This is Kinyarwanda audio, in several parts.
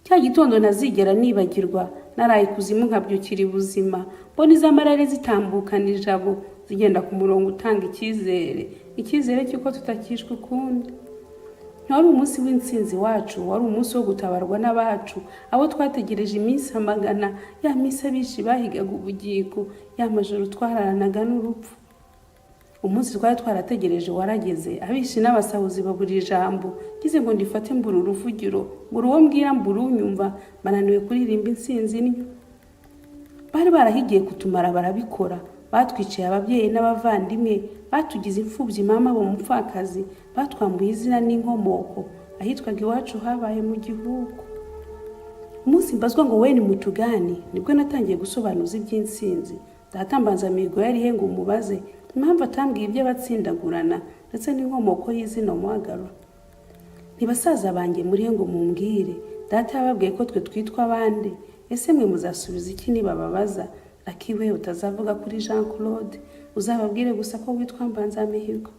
cya gitondo ntazigera nibagirwa, naraye kuzimu nkabyukira ubuzima, mbona iz'amarare zitambukana ijabo zigenda ku murongo utanga icyizere cy'uko tutakishwe ukundi. Ntiwari umunsi w'intsinzi wacu, wari umunsi wo gutabarwa n'abacu, abo twategereje iminsi amagana, ya minsi abishi bahigaga ubugingo, ya majoro twararanaga n'urupfu. Umunsi twari twarategereje warageze, abishi n'abasahuzi babura ijambo, ngize ngo ndifate mbura uruvugiro, mbura uwo mbwira mbura unyumva, bananiwe kuririmba intsinzi niyo. Bari barahigiye kutumara barabikora, batwiciye ababyeyi n'abavandimwe, batugize imfubyi mama bo mupfakazi, batwambuye izina n'inkomoko, ahitwaga iwacu habaye mu gihugu. Umunsi mbazwa ngo we ni mutugani, nibwo natangiye gusobanuza iby'intsinzi. Data Mbanzamihigo yari he ngo umubaze impamvu atambwiye iby'abatsindagurana ndetse n'inkomoko y'izina Muhagarura. Ntibasaza banjye muri he ngo mumbwire, data yababwiye ko twe twitwa abandi, ese mwe muzasubiza iki nibababaza? Akiwe utazavuga kuri Jean Claude, uzababwire gusa ko witwa Mbanzamihigo.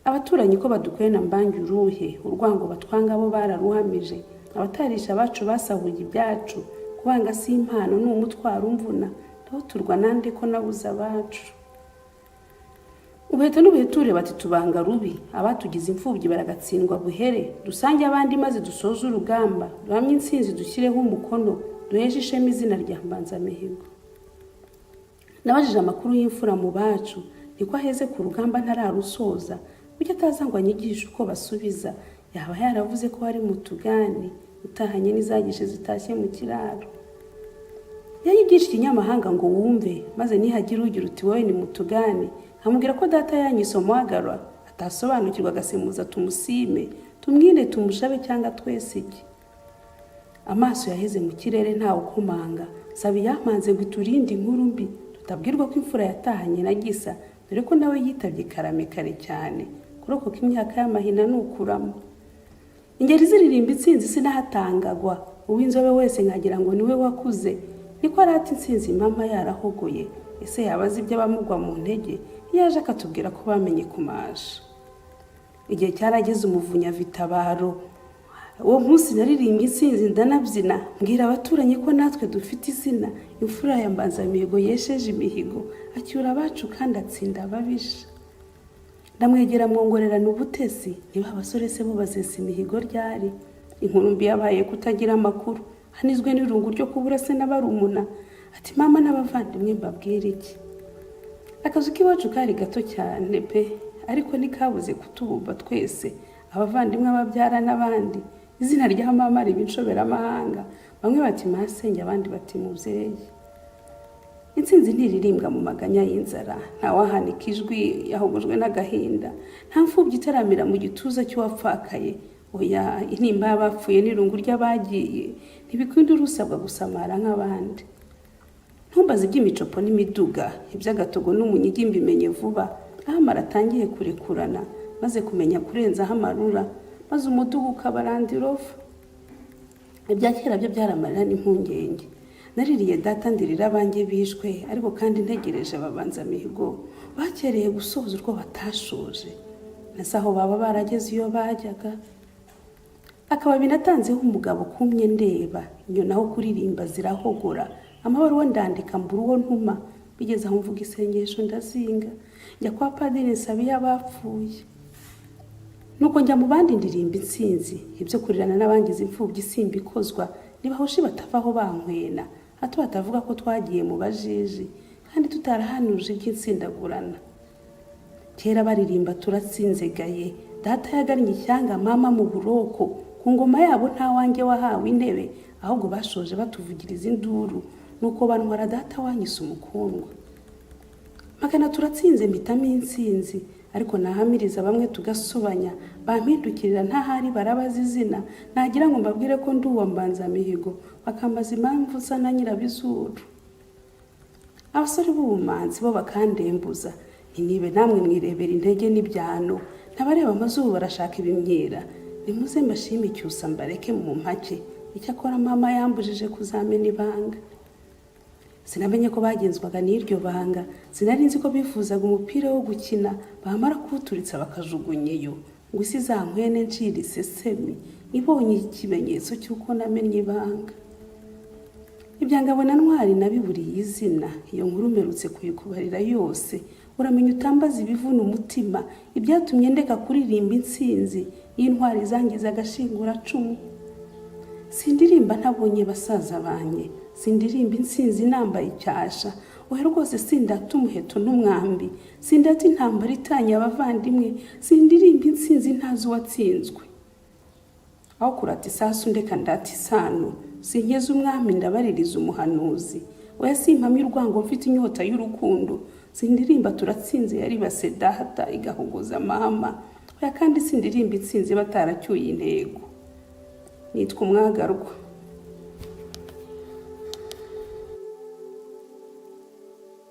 Abaturanyi ko badukweye na mbangi uruhe, urwango batwanga bo bararuhamije, abatarisha bacu basahuye ibyacu, kubanga si impano ni umutwaro umvuna, turwa nande ko nabuza abacu. Ubuheta n'ubuheture bati tubanga rubi, abatugize imfubyi baragatsindwa buhere, dusange abandi maze dusoze urugamba, duhamye intsinzi dushyireho umukono, duheje ishema izina rya Mbanzamihigo. Nabajije amakuru y'imfura mu bacu, niko aheze ku rugamba ntararusoza, bityo atazangwa nyigisha uko basubiza, yaba yaravuze ko ari mutugani, utahanye n'izagishe zitashye mu kiraro. Yayigisha ikinyamahanga ngo wumve, maze nihagira ugira uti wowe ni mutugani, nkamubwira ko data yanyise Muhagarura, atasobanukirwa agasemuza tumusime, tumwinde tumushabe cyangwa twese iki. Amaso yaheze mu kirere ntawe ukomanga, sabi yamanze ngo iturinde inkuru mbi, tutabwirwa ko imfura yatahanye na Gisa, dore ko nawe yitabye Karame kare cyane, kurokoka imyaka y'amahina nukuramo. Ingeri ziririmba intsinzi sinahatangagwa, uw'inzobe wese nkagira ngo niwe wakuze, niko arata intsinzi mama yarahogoye, ese yabaza ibyo abamugwa mu ntege, yaje akatubwira ko bamenye kumasha. Igihe cyarageze umuvunya vitabaro, uwo munsi naririmbye intsinzi ndanabyina, mbwira abaturanyi ko natwe dufite izina, imfura ya Mbanzamihigo yesheje imihigo, acyura abacu kandi atsinda ababisha. Ndamwegera mwongorerana ubutesi, niba abasore se bo bazesa imihigo ryari? Inkuru mbi yabaye kutagira amakuru, hanizwe n'irungu ryo kubura se n'abarumuna, ati mama n'abavandimwe mbabwire iki? Akazu k'iwacu kari gato cyane pe, ariko nikabuze kutubumba twese, abavandimwe ababyara n'abandi. Izina rya mama riba inshoberamahanga, bamwe bati masenge abandi bati mubyeyi. Intsinzi ntiririmbwa mu maganya y'inzara, ntawahanika ijwi yahogojwe n'agahinda, nta mfubyi itaramira mu gituza cy'uwapfakaye. Oya, intimba y'abapfuye n'irungu ry'abagiye ntibikunda urusabwa gusamara nk'abandi. Ntumbaze iby'imicopo n'imiduga, iby'agatogo n'umunyigi mbimenye vuba, aho amara atangiye kurekurana, maze kumenya kurenzaho amarura, maze umudugu ukabarandirofu. Ibya kera byo byaramarira n'impungenge. Naririye data ndirira abanjye bishwe, ariko kandi ntegereje Mbanzamihigo bakereye gusoza urwo batashoje, nasaho baba barageze iyo bajyaga. Akababi natanzeho umugabo kumye ndeba, inyo naho kuririmba zirahogora, amabaruwa ndandika mbura uwo ntuma, bigeze aho mvuga isengesho ndazinga, njya kwa padiri nsaba iy'abapfuye. Nuko njya mu bandi ndirimba intsinzi, ibyo kurirana n'abangize imfubyi simbikozwa, niba hoshi batavaho bankwena, hato batavuga ko twagiye mu bajiji, kandi tutarahanuje iby'intsindagurana. Kera baririmba turatsinzegaye, data yagannye ishyanga mama mu buroko, ku ngoma yabo nta wanjye wahawe intebe, ahubwo bashoje batuvugiriza induru, nuko bantwara data wanyise umukundwa. Magana turatsinze mpitamo intsinzi, ariko nahamiriza bamwe tugasobanya, bampindukirira ntahari barabaza izina, nagira ngo mbabwire ko ndi uwa Mbanzamihigo, bakambaza impamvu usa na nyirabizuru. Abasore b'ubumanzi bo bakandembuza, ntibe namwe mwirebera intege n'ibyano, ntabareba amazuba barashaka ibimyira, nimuze mbashime icyusa mbareke mu mpake, icyakora mama yambujije kuzamena ibanga. Sinamenye ko bagenzwaga n'iryo banga, sinari nzi ko bifuzaga umupira wo gukina, bamara kuwuturitsa bakajugunyeyo, ngo isi zankwene ncira isesemi ibonye ikimenyetso cy'uko namenye ibanga. Ibya Ngabo na Ntwari nabiburiye izina, iyo nkuru mperutse kuyikubarira yose, uramenya utambaza ibivuna umutima, ibyatumye ndeka kuririmba intsinzi y'intwari zangiza agashinguracumu. Sindirimba ntabonye basaza banjye, sindirimba intsinzi nambaye icyasha, oya rwose sindata umuheto n'umwambi, sindata intambara itanye abavandimwe, sindirimba intsinzi ntazi uwatsinzwe. Aho kurata isasu ndeka ndata isano, sinkeze umwami ndabaririza umuhanuzi, oya simpamya urwango mfite inyota y'urukundo, sindirimba turatsinze yaribase data igahogoza mama, oya kandi sindirimba intsinzi bataracyuye intego. Nitwa Umwagarwa.